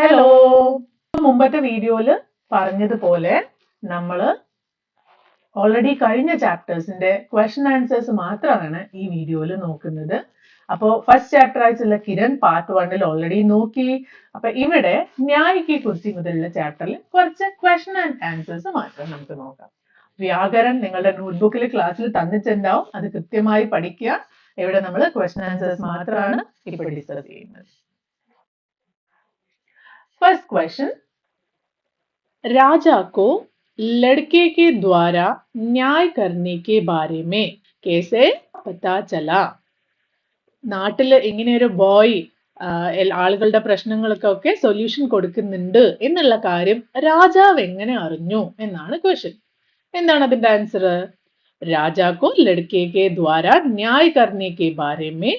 Hello. മുമ്പത്തെ വീഡിയോയില് പറഞ്ഞതുപോലെ നമ്മള് ഓൾറെഡി കഴിഞ്ഞ ചാപ്റ്റേഴ്സിന്റെ ക്വസ്റ്റൻ ആൻസേഴ്സ് മാത്രമാണ് ഈ വീഡിയോയിൽ നോക്കുന്നത്. അപ്പോ ഫസ്റ്റ് ചാപ്റ്റർ ആയിട്ടുള്ള കിരൺ പാർട്ട് 1 ഓൾറെഡി നോക്കി. അപ്പൊ ഇവിടെ ന്യായിക്ക് കുറിച്ച് മുതലുള്ള ചാപ്റ്ററിൽ കുറച്ച് ക്വസ്റ്റൻ ആൻഡ് ആൻസേഴ്സ് മാത്രം നമുക്ക് നോക്കാം. വ്യാകരൺ നിങ്ങളുടെ നോട്ട്ബുക്കിൽ ക്ലാസ്സിൽ തന്നിട്ടുണ്ടാവും, അത് കൃത്യമായി പഠിക്കുക. ഇവിടെ നമ്മൾ ക്വസ്റ്റൻ ആൻസേഴ്സ് മാത്രമാണ് ഇപ്പോൾ ഡിസ്കസ് ചെയ്യുന്നത്. फर्स्ट क्वेश्चन, राजा को लड़के के द्वारा न्याय करने के बारे में कैसे पता चला? നാട്ടില് ഇങ്ങനെ ഒരു ബോയ് ആളുകളുടെ പ്രശ്നങ്ങൾക്കൊക്കെ സൊല്യൂഷൻ കൊടുക്കുന്നുണ്ട് എന്നുള്ള കാര്യം രാജാവ് എങ്ങനെ അറിഞ്ഞു എന്നാണ് ക്വസ്റ്റ്യൻ. എന്താണ് അതിന്റെ ആൻസർ? राजा को लड़के के द्वारा न्याय करने के बारे में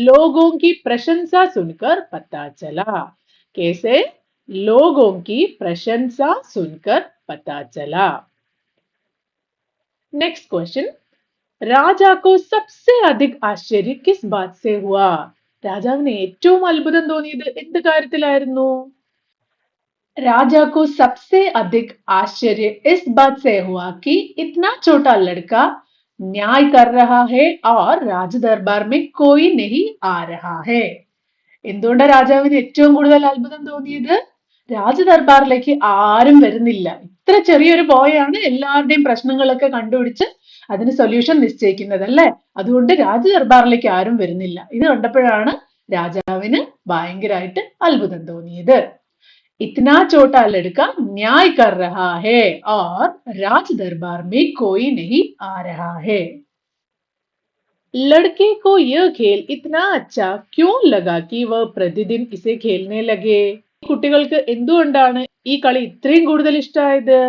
लोगों की प्रशंसा सुनकर पता चला. कैसे? लोगों की प्रशंसा सुनकर पता चला. नेक्स्ट क्वेश्चन, राजा को सबसे अधिक आश्चर्य किस बात से हुआ? രാജാവിന് ഏറ്റവും അത്ഭുതം തോന്നിയത് എന്ത് കാര്യത്തിലായിരുന്നു? राजा को सबसे अधिक आश्चर्य इस बात से हुआ कि इतना छोटा लड़का न्याय कर रहा है और राज दरबार में कोई नहीं आ रहा है. എന്തുകൊണ്ട് രാജാവിന് ഏറ്റവും കൂടുതൽ അത്ഭുതം തോന്നിയത്? രാജദർബാറിലേക്ക് ആരും വരുന്നില്ല. ഇത്ര ചെറിയൊരു ബോയാണ് എല്ലാവരുടെയും പ്രശ്നങ്ങളൊക്കെ കണ്ടുപിടിച്ച് അതിന് സൊല്യൂഷൻ നിശ്ചയിക്കുന്നത് അല്ലേ? അതുകൊണ്ട് രാജദർബാറിലേക്ക് ആരും വരുന്നില്ല. ഇത് കണ്ടപ്പോഴാണ് രാജാവിന് ഭയങ്കരമായിട്ട് അത്ഭുതം തോന്നിയത്. इतना छोटा लड़का न्याय कर रहा है और राज दरबार में कोई नहीं आ रहा है. लड़के को यह खेल इतना अच्छा क्यों लगा कि वह प्रतिदिन इसे खेलने लगे? കുട്ടികൾക്ക് എന്തുകൊണ്ടാണ് ഈ കളി ഇത്രയും കൂടുതൽ ഇഷ്ടമായത്?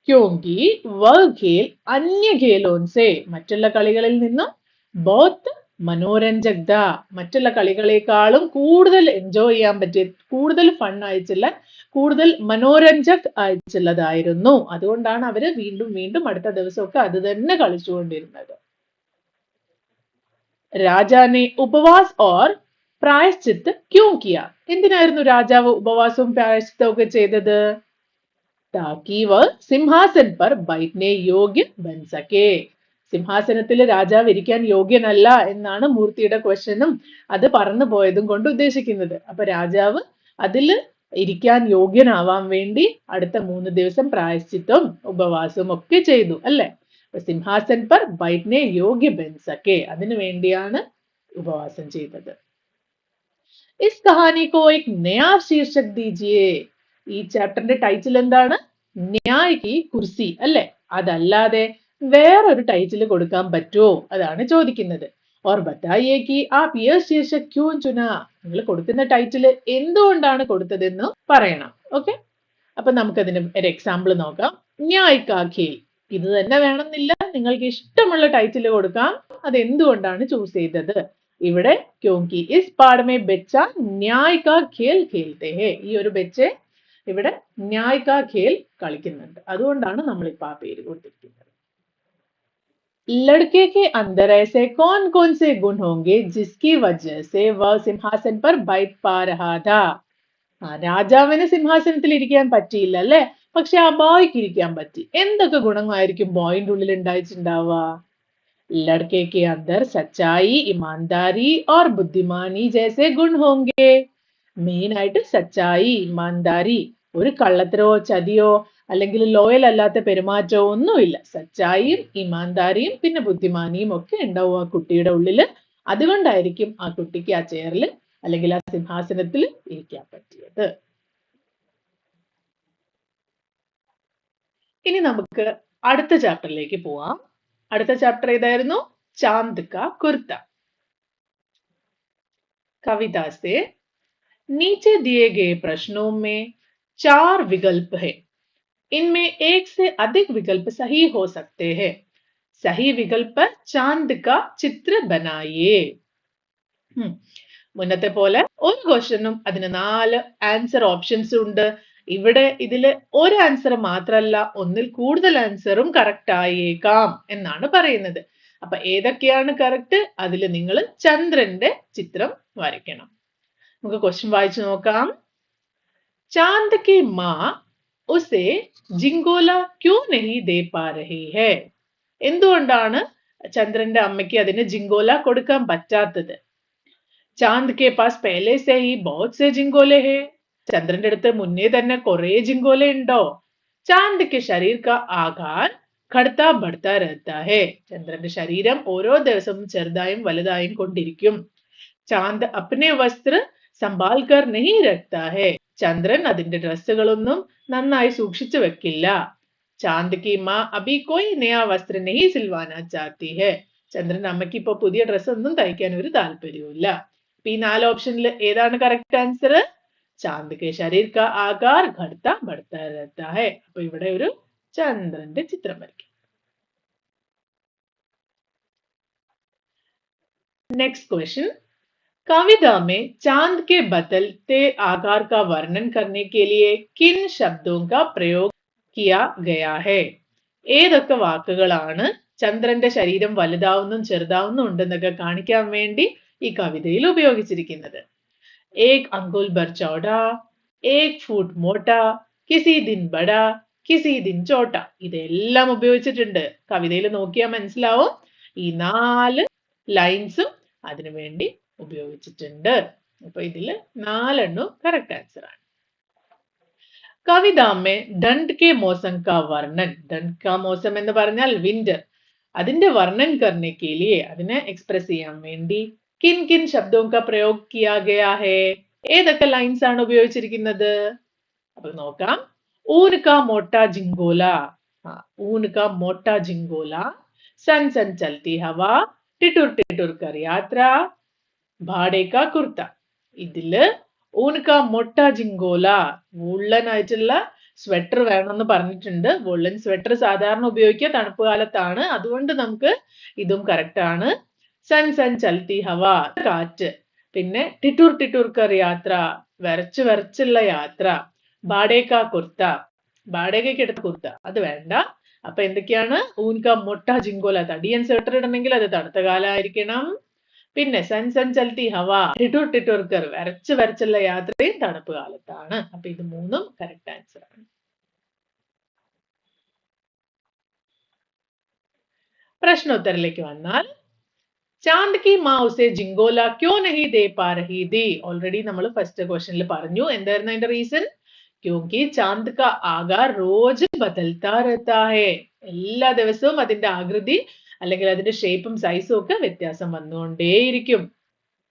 क्योंकि वह खेल अन्य खेलों से മറ്റുള്ള കളികളിൽ നിന്നും बहुत മനോരഞ്ജക് था. മറ്റുള്ള കളികളെക്കാളും കൂടുതൽ എൻജോയ് ചെയ്യാൻ പറ്റിയ, കൂടുതൽ ഫൺ ആയിട്ടുള്ള, കൂടുതൽ മനോരഞ്ജക് ആയിട്ടുള്ളതായിരുന്നു. അതുകൊണ്ടാണ് അവര് വീണ്ടും വീണ്ടും അടുത്ത ദിവസമൊക്കെ അത് തന്നെ കളിച്ചുകൊണ്ടിരുന്നത്. राजा ने उपवास और പ്രായശ്ചിത്ത് ക്യൂ കിയ? എന്തിനായിരുന്നു രാജാവ് ഉപവാസവും പ്രായശ്ചിത്തവും ഒക്കെ ചെയ്തത്? താക്കി വ സിംഹാസൻ പർ ബൈഠ്നെ യോഗ്യ ബൻ സകേ. സിംഹാസനത്തിൽ രാജാവ് ഇരിക്കാൻ യോഗ്യനല്ല എന്നാണ് മൂർത്തിയുടെ ക്വസ്റ്റ്യനും അത് പറന്നു പോയതും കൊണ്ട് ഉദ്ദേശിക്കുന്നത്. അപ്പൊ രാജാവ് അതിൽ ഇരിക്കാൻ യോഗ്യനാവാൻ വേണ്ടി അടുത്ത 3 ദിവസം പ്രായശ്ചിത്തവും ഉപവാസവും ഒക്കെ ചെയ്തു അല്ലെ? സിംഹാസൻ പർ ബൈഠ്നെ യോഗ്യ ബൻ സകേ, അതിനു വേണ്ടിയാണ് ഉപവാസം ചെയ്തത്. इस कहानी को एक नया शीर्षक दीजिए. ഈ ചാപ്റ്ററിന്റെ ടൈറ്റിൽ എന്താണ്? ന്യായ് കി കുർസി അല്ലെ? അതല്ലാതെ വേറൊരു ടൈറ്റിൽ കൊടുക്കാൻ പറ്റുമോ? അതാണ് ചോദിക്കുന്നത്. और बताइए कि आप यह शीर्षक क्यों चुना? നിങ്ങൾ കൊടുക്കുന്ന ടൈറ്റിൽ എന്തുകൊണ്ടാണ് കൊടുത്തതെന്ന് പറയണം. ഓക്കെ, അപ്പൊ നമുക്കതിന് ഒരു എക്സാമ്പിൾ നോക്കാം. ന്യായ് കാ ഖേൽ. ഇത് തന്നെ വേണമെന്നില്ല, നിങ്ങൾക്ക് ഇഷ്ടമുള്ള ടൈറ്റിൽ കൊടുക്കാം. അത് എന്തുകൊണ്ടാണ് ചൂസ് ചെയ്തത്? ഇവിടെ ക്യോങ്കി ഇസ് പാഠ് മേ ബच्चा ന്യായ് കാ ഖേൽ ഖേൽത്തെ ഹേ. ഈ ഒരു ബच्चे ഇവിടെ ന്യായ് കാ ഖേൽ കളിക്കുന്നുണ്ട്. അതുകൊണ്ടാണ് നമ്മൾ ഇപ്പൊ ആ പേര് കൊടുത്തിരിക്കുന്നത്. लड़के के अंदर ऐसे कौन कौन से गुण होंगे जिसकी वजह से वह सिंहासन पर बैठ पा रहा था? രാജാവിന് സിംഹാസനത്തിൽ ഇരിക്കാൻ പറ്റിയില്ല അല്ലെ? പക്ഷെ ആ ബോയ്ക്ക് ഇരിക്കാൻ പറ്റി. എന്തൊക്കെ ഗുണങ്ങളായിരിക്കും ബോയിന്റെ ഉള്ളിൽ ഉണ്ടായിട്ടുണ്ടാവുക? लड़के के अंदर सच्चाई, ईमानदारी और बुद्धिमानी जैसे गुण होंगे. മെയിൻ ആയിട്ട് സച്ചായി, ഇമാൻദാരി, ഒരു കള്ളത്തരോ ചതിയോ അല്ലെങ്കിൽ ലോയൽ അല്ലാത്ത പെരുമാറ്റമോ ഒന്നുമില്ല. സച്ചായിയും ഇമാൻദാരിയും പിന്നെ ബുദ്ധിമാനിയും ഒക്കെ ഉണ്ടാവും ആ കുട്ടിയുടെ ഉള്ളില്. അതുകൊണ്ടായിരിക്കും ആ കുട്ടിക്ക് ആ ചെയറിൽ അല്ലെങ്കിൽ ആ സിംഹാസനത്തിൽ ഇരിക്കാൻ പറ്റിയത്. ഇനി നമുക്ക് അടുത്ത ചാപ്റ്ററിലേക്ക് പോവാം. അടുത്ത ചാപ്റ്റർ ഏതായിരുന്നു? चांद का कुर्ता. कविता से नीचे दिए गए प्रश्नों में 4 विकल्प है. इनमें एक से अधिक विकल्प सही हो सकते हैं. सही विकल्प पर चांद का चित्र बनाइए. മുന്നത്തെ പോലെ ഒരു ക്വസ്റ്റ്യനും അതിന് 4 ആൻസർ ഓപ്ഷൻസ് ഉണ്ട്. ഇവിടെ ഇതില് ഒരു ആൻസർ മാത്രമല്ല, ഒന്നിൽ കൂടുതൽ ആൻസറും കറക്റ്റ് ആയേക്കാം എന്നാണ് പറയുന്നത്. അപ്പൊ ഏതൊക്കെയാണ് കറക്റ്റ്? അതിൽ നിങ്ങൾ ചന്ദ്രന്റെ ചിത്രം വരയ്ക്കണം. നമുക്ക് ക്വസ്റ്റ്യൻ വായിച്ചു നോക്കാം. चांद की माँ उसे ജിങ്കോല ക്യൂ നഹി ദേ പാ രഹി ഹൈ? എന്തുകൊണ്ടാണ് ചന്ദ്രന്റെ അമ്മയ്ക്ക് അതിന് ജിങ്കോല കൊടുക്കാൻ പറ്റാത്തത്? चांद के पास पहले से ही बहुत से जिंगोले हैं. ചന്ദ്രന്റെ അടുത്ത് മുന്നേ തന്നെ കുറെ ജിങ്കോല ഉണ്ടോ? चांद के शरीर का आकार घटता बढ़ता रहता है. ചന്ദ്രന്റെ ശരീരം ഓരോ ദിവസവും ചെറുതായും വലുതായും കൊണ്ടിരിക്കും. चांद अपने वस्त्र संभाल कर नहीं रखता है. ചന്ദ്രൻ അതിന്റെ ഡ്രസ്സുകളൊന്നും നന്നായി സൂക്ഷിച്ചു വെക്കില്ല. चांद की माँ अभी कोई नया वस्त्र नहीं सिलवाना चाहती है. ചന്ദ്രന്റെ അമ്മയ്ക്ക് ഇപ്പൊ പുതിയ ഡ്രസ്സ് ഒന്നും തയ്ക്കാൻ ഒരു താല്പര്യവുമില്ല. ഈ 4 ഓപ്ഷനിൽ ഏതാണ് കറക്റ്റ് ആൻസർ? चांद के शरीर का आकार घटता बढ़ता रहता है. അപ്പൊ ഇവിടെ ഒരു ചന്ദ്രന്റെ ചിത്രം വരയ്ക്കാം. Next question. कविता में चांद के बदलते आकार का वर्णन करने के लिए किन शब्दों का प्रयोग किया गया है? ഏതൊക്കെ വാക്കുകളാണ് ചന്ദ്രന്റെ ശരീരം വലുതാവുന്നും ചെറുതാവുന്നും ഉണ്ടെന്നൊക്കെ കാണിക്കാൻ വേണ്ടി ഈ കവിതയിൽ ഉപയോഗിച്ചിരിക്കുന്നത്? एक अंगुल भर चौड़ा, एक फुट मोटा, किसी दिन बड़ा, किसी दिन छोटा. ഇതെല്ലാം ഉപയോഗിച്ചിട്ടുണ്ട്. കവിതയിൽ നോക്കിയാൽ മനസ്സിലാവും ഈ 4 ലൈൻസും അതിനു വേണ്ടി ഉപയോഗിച്ചിട്ടുണ്ട്. അപ്പൊ ഇതില് 4 എണ്ണം കറക്റ്റ് ആൻസർ ആണ്. കവിത में ठंड के मौसम का वर्णन, ठंड का मौसम എന്ന് പറഞ്ഞാൽ വിന്റർ, അതിന്റെ വർണ്ണൻ करने के लिए അതിനെ എക്സ്പ്രസ് ചെയ്യാൻ വേണ്ടി किन किन शब्दों का प्रयोग किया गया है? ഏതൊക്കെ ലൈൻസ് ആണ് ഉപയോഗിച്ചിരിക്കുന്നത്? അപ്പോൾ നോക്കാം. ऊन का मोटा झिंगोला, ऊन का मोटा झिंगोला, सन सन चलती हवा, टिटुर टिटुर कर यात्रा, भाड़े का कुर्ता. ഇതില് ऊन का मोटा झिंगोला, വൂളൻ ആയിട്ടുള്ള സ്വെറ്റർ വേണമെന്ന് പറഞ്ഞിട്ടുണ്ട്. വൂളൻ സ്വെറ്റർ സാധാരണ ഉപയോഗിക്കുക തണുപ്പ് കാലത്താണ്, അതുകൊണ്ട് നമുക്ക് ഇതും കറക്റ്റ് ആണ്. സൺ സൺ ചൽത്തി ഹവ, കാറ്റ്. പിന്നെ ടിറ്റൂർ ടിറ്റൂർ കർ യാത്ര, വരച്ച് വരച്ചുള്ള യാത്ര. ബാഡേക്ക കുർത്ത, ബാഡേക്കയ്ക്ക് എടുത്ത കുർത്ത, അത് വേണ്ട. അപ്പൊ എന്തൊക്കെയാണ്? ഊൻക മൊട്ട ജിങ്കോല, തടിയൻ സ്വെറ്റർ ഇടണമെങ്കിൽ അത് തണുത്ത കാലമായിരിക്കണം. പിന്നെ സൺ സൺ ചൽത്തി ഹവ, ടിറ്റൂർ ടിറ്റൂർ കർ, വരച്ച് വരച്ചുള്ള യാത്രയും തണുപ്പ് കാലത്താണ്. അപ്പൊ ഇത് 3ഉം കറക്റ്റ് ആൻസർ ആണ്. പ്രശ്നോത്തരത്തിലേക്ക് വന്നാൽ, चांद की माँ उसे जिंगोला क्यों नहीं दे पा रही थी? ഓൾറെഡി നമ്മൾ ഫസ്റ്റ് ക്വസ്റ്റനിൽ പറഞ്ഞു. എന്തായിരുന്നു അതിന്റെ റീസൺ? क्योंकि चांद का आकार रोज बदलता रहता है. എല്ലാ ദിവസവും അതിന്റെ ആകൃതി അല്ലെങ്കിൽ അതിന്റെ ഷേപ്പും സൈസും ഒക്കെ വ്യത്യാസം വന്നുകൊണ്ടേയിരിക്കും.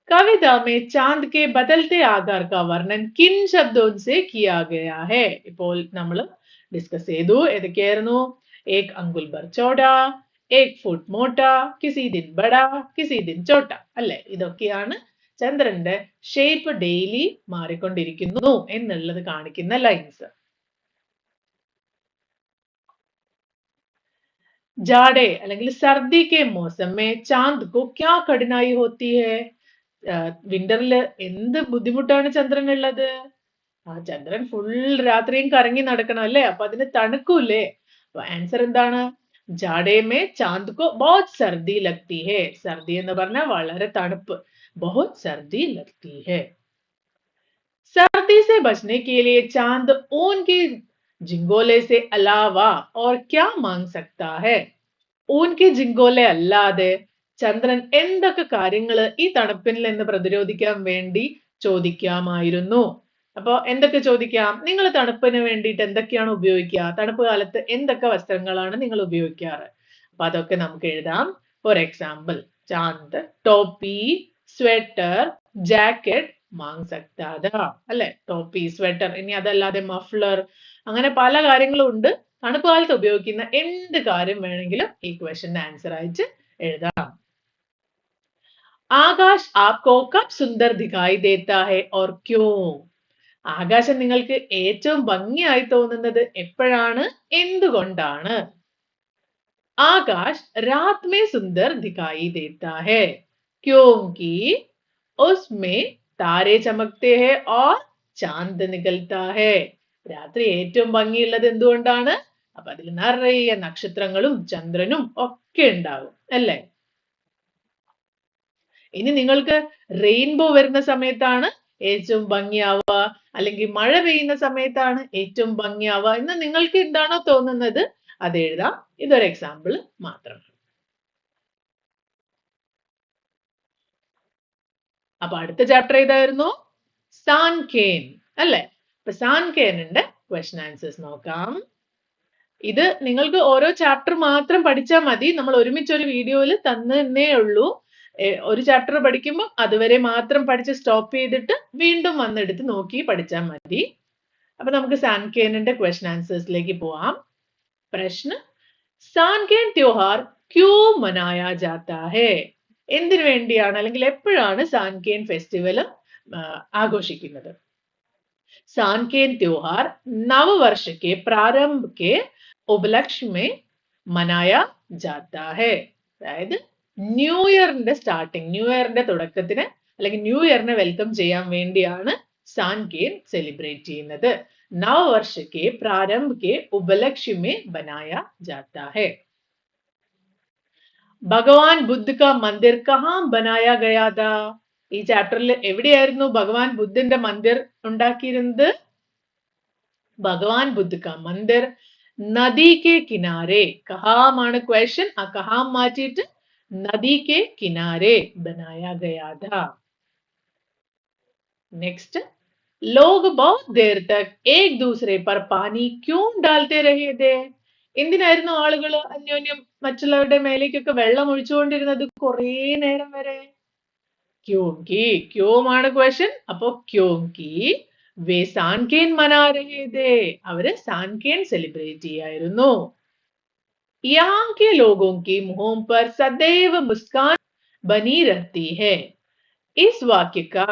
കവിത में चांद के बदलते आकार का वर्णन किन शब्दों से किया गया है? ഇപ്പോൾ നമ്മൾ ഡിസ്കസ് ചെയ്തു. ഏതൊക്കെയായിരുന്നു? एक अंगुल भर चौड़ा, एक फुट मोटा, किसी दिन बड़ा, किसी दिन छोटा. അല്ലെ? ഇതൊക്കെയാണ് ചന്ദ്രന്റെ ഷേപ്പ് ഡെയിലി മാറിക്കൊണ്ടിരിക്കുന്നു എന്നുള്ളത് കാണിക്കുന്ന ലൈൻസ്. जाड़े അല്ലെങ്കിൽ സർദി के मौसम में चांद को क्या कठिनाई होती है? വിന്ററിൽ എന്ത് ബുദ്ധിമുട്ടാണ് ചന്ദ്രനുള്ളത്? ചന്ദ്രൻ ഫുൾ രാത്രിയും കറങ്ങി നടക്കണം അല്ലേ? അപ്പൊ അതിന് തണുക്കൂലേ? അപ്പൊ ആൻസർ എന്താണ്? जाड़े में चांद को बहुत सर्दी लगती है. सर्दी എന്ന് പറഞ്ഞാൽ വളരെ തണുപ്പ്. बहुत सर्दी लगती है. सर्दी से बचने के लिए चांद ऊन की झिंगोले से अलावा और क्या मांग सकता है? ऊन की झिंगोले അല്ലാതെ ചന്ദ്രൻ എന്തൊക്കെ കാര്യങ്ങൾ ഈ തണുപ്പിൽ നിന്ന് പ്രതിരോധിക്കാൻ വേണ്ടി ചോദിക്കാമായിരുന്നു? അപ്പൊ എന്തൊക്കെ ചോദിക്കാം? നിങ്ങൾ തണുപ്പിന് വേണ്ടിയിട്ട് എന്തൊക്കെയാണ് ഉപയോഗിക്കുക? തണുപ്പ് കാലത്ത് എന്തൊക്കെ വസ്ത്രങ്ങളാണ് നിങ്ങൾ ഉപയോഗിക്കാറ്? അപ്പൊ അതൊക്കെ നമുക്ക് എഴുതാം. ഫോർ എക്സാമ്പിൾ, ചാന്ദ് ടോപ്പി, സ്വെറ്റർ, ജാക്കറ്റ് മാങ് സക്താ ഥാ. അല്ലെ? ടോപ്പി, സ്വെറ്റർ, ഇനി അതല്ലാതെ മഫ്ലർ, അങ്ങനെ പല കാര്യങ്ങളും ഉണ്ട്. തണുപ്പ് കാലത്ത് ഉപയോഗിക്കുന്ന എന്ത് കാര്യം വേണമെങ്കിലും ഈ ക്വസ്റ്റ്യന്റെ ആൻസർ ആയിട്ട് എഴുതാം. ആകാശ് ആപ്കോ കബ് സുന്ദർ ദിഖായി ദേത്താ ഹൈ ഓർ ക്യോ? ആകാശം നിങ്ങൾക്ക് ഏറ്റവും ഭംഗിയായി തോന്നുന്നത് എപ്പോഴാണ്? എന്തുകൊണ്ടാണ്? ആകാശ് രാത് में सुंदर दिखाई देता है क्योंकि उसमें तारे चमकते हैं और चांद निकलता है. രാത്രി ഏറ്റവും ഭംഗിയുള്ളത് എന്തുകൊണ്ടാണ്? അപ്പൊ അതിൽ നിറയെ നക്ഷത്രങ്ങളും ചന്ദ്രനും ഒക്കെ ഉണ്ടാകും അല്ലേ? ഇനി നിങ്ങൾക്ക് റെയിൻബോ വരുന്ന സമയത്താണ് ഏറ്റവും ഭംഗിയാവുക, അല്ലെങ്കിൽ മഴ പെയ്യുന്ന സമയത്താണ് ഏറ്റവും ഭംഗിയാവുക എന്ന് നിങ്ങൾക്ക് എന്താണോ തോന്നുന്നത് അത് എഴുതാം. ഇതൊരു എക്സാമ്പിൾ മാത്രം. അപ്പൊ അടുത്ത ചാപ്റ്റർ ഏതായിരുന്നു? സാൻകേൻ അല്ലെ? അപ്പൊ സാൻകേനിന്റെ ക്വസ്റ്റ്യൻ ആൻസേഴ്സ് നോക്കാം. ഇത് നിങ്ങൾക്ക് ഓരോ ചാപ്റ്റർ മാത്രം പഠിച്ചാൽ മതി. നമ്മൾ ഒരുമിച്ച് ഒരു വീഡിയോയിൽ തന്നേ ഉള്ളൂ. ഒരു ചാപ്റ്റർ പഠിക്കുമ്പോൾ അതുവരെ മാത്രം പഠിച്ച് സ്റ്റോപ്പ് ചെയ്തിട്ട് വീണ്ടും വന്നെടുത്ത് നോക്കി പഠിച്ചാൽ മതി. അപ്പൊ നമുക്ക് സാൻകേനിന്റെ ക്വസ്റ്റ്യൻ ആൻസേഴ്സിലേക്ക് പോവാം. പ്രശ്ന സാൻകേൻ त्योहार क्यों मनाया जाता है? എന്തിനു വേണ്ടിയാണ് അല്ലെങ്കിൽ എപ്പോഴാണ് സാൻകേൻ ഫെസ്റ്റിവൽ ആഘോഷിക്കുന്നത്? സാൻകേൻ त्योहार नववर्ष के प्रारंभ के उपलक्ष्य में मनाया जाता है. അതായത് ന്യൂ ഇയറിന്റെ സ്റ്റാർട്ടിങ്, ന്യൂ ഇയറിന്റെ തുടക്കത്തിന് അല്ലെങ്കിൽ ന്യൂ ഇയറിനെ വെൽക്കം ചെയ്യാൻ വേണ്ടിയാണ് സാൻകേൻ സെലിബ്രേറ്റ് ചെയ്യുന്നത്. नववर्ष के प्रारंभ के उपलक्ष्य में बनाया जाता है. ഭഗവാൻ ബുദ്ധ का मंदिर कहाँ बनाया गया था? ഈ ചാപ്റ്ററിൽ എവിടെയായിരുന്നു ഭഗവാൻ ബുദ്ധന്റെ മന്ദിർ ഉണ്ടാക്കിയിരുന്നത്? ഭഗവാൻ ബുദ്ധ का मंदिर നദി के किनारे, കഹാമാണ് ക്വസ്റ്റ്യൻ, ആ കഹാം മാറ്റിയിട്ട് നദി के किनारे बनाया गया था. नेक्स्ट, लोग बहुत देर तक एक दूसरे पर पानी क्यों डालते रहे थे? എന്തിനായിരുന്നു ആളുകൾ അന്യോന്യം മറ്റുള്ളവരുടെ മേലേക്കൊക്കെ വെള്ളം ഒഴിച്ചുകൊണ്ടിരുന്നത് കുറേ നേരം വരെ? ക്യോങ്കി, ക്യോമാണ് ക്വസ്റ്റ്യൻ. അപ്പോ ക്യോങ്കി വേ സാൻകേൻ മനാ രഹേ ഥേ, അവര് സാൻകേൻ സെലിബ്രേറ്റ് ചെയ്യായിരുന്നു. यहाँ के लोगों के मुंहों पर सदैव मुस्कान बनी रहती है. इस वाक्य का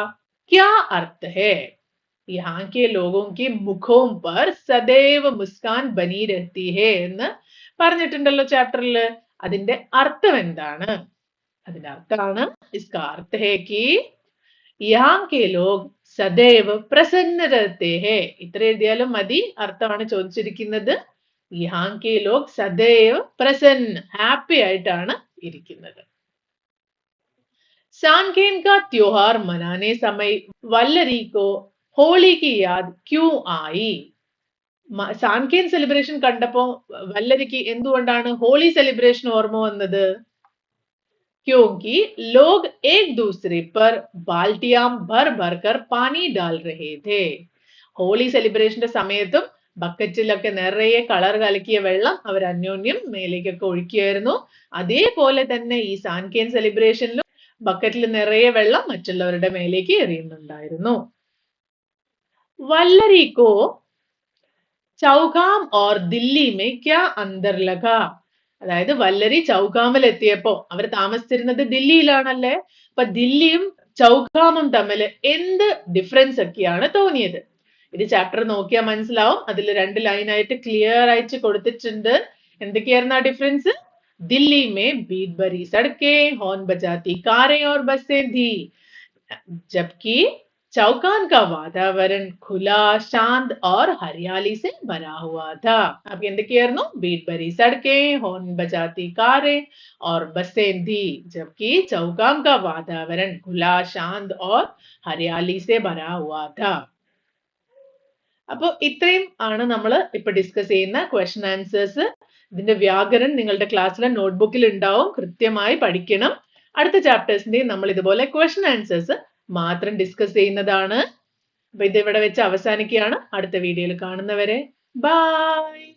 क्या अर्थ है? यहाँ के लोगों के मुखों पर सदैव मुस्कान बनी रहती है എന്ന് പറഞ്ഞിട്ടുണ്ടല്ലോ ചാപ്റ്ററിൽ. അതിന്റെ അർത്ഥം എന്താണ്? അതിന്റെ അർത്ഥമാണ് इसका अर्थ है कि यहाँ के लोग सदैव प्रसन्न रहते हैं. ഇത്ര എഴുതിയാലും മതി. അർത്ഥമാണ് ചോദിച്ചിരിക്കുന്നത്. यहाँ के लोग सदैव प्रसन्न, ഹാപ്പി ആയിട്ടാണ് ഇരിക്കുന്നത്. സാൻകേൻ का त्योहार मनाने समय वल्लरी को ഹോളി की याद क्यों आई? സാൻകേൻ സെലിബ്രേഷൻ കണ്ടപ്പോ വല്ലരിക്ക് എന്തുകൊണ്ടാണ് ഹോളി സെലിബ്രേഷൻ ഓർമ്മ വന്നത്? क्योंकि लोग एक दूसरे पर बाल्टियां भर भर कर पानी डाल रहे थे. ഹോളി സെലിബ്രേഷന്റെ സമയത്തും ബക്കറ്റിലൊക്കെ നിറയെ കളർ കലക്കിയ വെള്ളം അവർ അന്യോന്യം മേലേക്കൊക്കെ ഒഴിക്കുകയായിരുന്നു. അതേപോലെ തന്നെ ഈ സാൻകേൻ സെലിബ്രേഷനിലും ബക്കറ്റിൽ നിറയെ വെള്ളം മറ്റുള്ളവരുടെ മേലേക്ക് എറിയുന്നുണ്ടായിരുന്നു. വല്ലരി കോ ചൗഗാം ഓർ ദില്ലി മേ ക്യാ അന്തർ ലഗാ? അതായത് വല്ലരി ചൗഗാമിൽ എത്തിയപ്പോ, അവർ താമസിച്ചിരുന്നത് ദില്ലിയിലാണല്ലേ, അപ്പൊ ദില്ലിയും ചൗഗാമും തമ്മിൽ എന്ത് ഡിഫറൻസ് ഒക്കെയാണ് തോന്നിയത്? ഇത് ചാപ്റ്റർ നോക്കിയാൽ മനസ്സിലാവും. അതിൽ 2 ലൈനായിട്ട് ക്ലിയർ ആയിട്ട് കൊടുത്തിട്ടുണ്ട്. എന്തൊക്കെയായിരുന്നു ആ ഡിഫറൻസ്? दिल्ली में भीड़ भरी सड़कें, हॉर्न बजाती कारें और बसें थी, जबकि चौकान का वातावरण खुला, शांत और हरियाली से भरा हुआ था. अब എന്തൊക്കെയായിരുന്നു? भीड़ भरी सड़कें, हॉर्न बजाती कारें और बसें थी, जबकि चौकान का वातावरण खुला, शांत और हरियाली से भरा हुआ था. അപ്പോൾ ഇത്രയും ആണ് നമ്മൾ ഇപ്പൊ ഡിസ്കസ് ചെയ്യുന്ന ക്വസ്റ്റ്യൻ ആൻസേഴ്സ്. ഇതിന്റെ വ്യാകരണം നിങ്ങളുടെ ക്ലാസ്സിലെ നോട്ട്ബുക്കിൽ ഉണ്ടാവും. കൃത്യമായി പഠിക്കണം. അടുത്ത ചാപ്റ്റേഴ്സിന്റെയും നമ്മൾ ഇതുപോലെ ക്വസ്റ്റ്യൻ ആൻസേഴ്സ് മാത്രം ഡിസ്കസ് ചെയ്യുന്നതാണ്. അപ്പൊ ഇത് ഇവിടെ വെച്ച് അവസാനിക്കുകയാണ്. അടുത്ത വീഡിയോയിൽ കാണുന്നവരെ ബൈ.